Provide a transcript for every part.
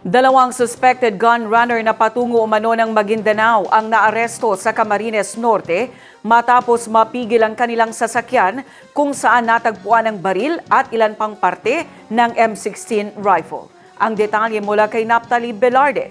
Dalawang suspected gun runner na patungo umano ng Maguindanao ang naaresto sa Camarines Norte matapos mapigil ang kanilang sasakyan kung saan natagpuan ang baril at ilan pang parte ng M16 rifle. Ang detalye mula kay Naphtali Velarde.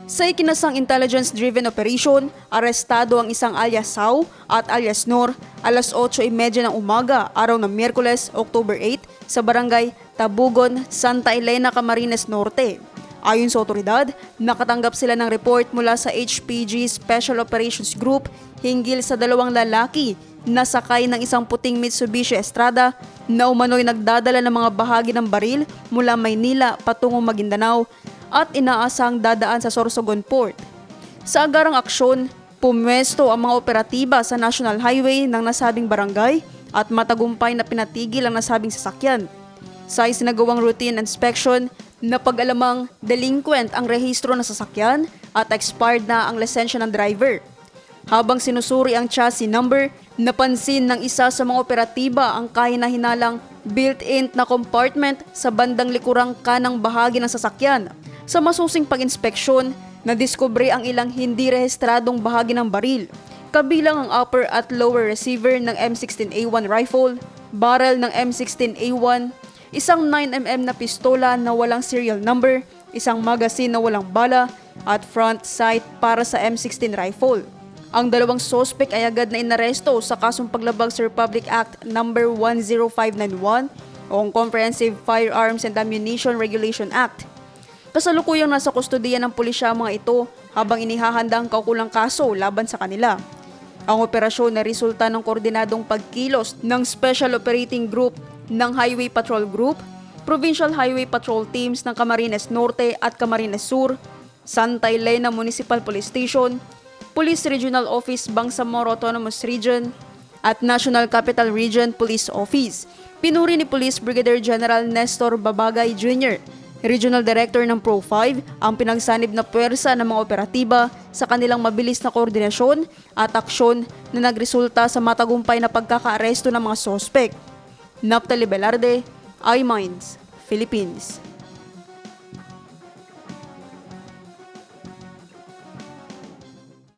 Sa ikinasang intelligence-driven operation, arestado ang isang alias Sau at alias Nor alas 8:30 ng umaga, araw ng Miyerkules, October 8, sa barangay Tabugon, Santa Elena, Camarines Norte. Ayon sa otoridad, nakatanggap sila ng report mula sa HPG Special Operations Group hinggil sa dalawang lalaki na sakay ng isang puting Mitsubishi Estrada na umano'y nagdadala ng mga bahagi ng baril mula Maynila patungong Maguindanao at inaasang dadaan sa Sorsogon Port. Sa agarang aksyon, pumwesto ang mga operatiba sa National Highway ng nasabing barangay at matagumpay na pinatigil ang nasabing sasakyan. Sa isinagawang routine inspection, napag-alamang delinquent ang rehistro ng sasakyan at expired na ang lisensya ng driver. Habang sinusuri ang chassis number, napansin ng isa sa mga operatiba ang kahina-hinalang built-in na compartment sa bandang likurang kanang bahagi ng sasakyan. Sa masusing pag-inspeksyon, nadiskubre ang ilang hindi rehistradong bahagi ng baril, kabilang ang upper at lower receiver ng M16A1 rifle, barrel ng M16A1, isang 9mm na pistola na walang serial number, isang magazine na walang bala, at front sight para sa M16 rifle. Ang dalawang sospek ay agad na inaresto sa kasong paglabag sa Republic Act No. 10591 o ang Comprehensive Firearms and Ammunition Regulation Act. Kasalukuyang nasa kustodiya ng pulisya ang mga ito habang inihahanda ang kaukulang kaso laban sa kanila. Ang operasyon na resulta ng koordinadong pagkilos ng Special Operating Group ng Highway Patrol Group, Provincial Highway Patrol Teams ng Camarines Norte at Camarines Sur, Santa Elena Municipal Police Station, Police Regional Office Bangsamoro Autonomous Region at National Capital Region Police Office. Pinuri ni Police Brigadier General Nestor Babagay Jr., Regional Director ng Pro-5, ang pinagsanib na puwersa ng mga operatiba sa kanilang mabilis na koordinasyon at aksyon na nagresulta sa matagumpay na pagkakaaresto ng mga sospek. Naphtali Velarde, iMinds, Philippines.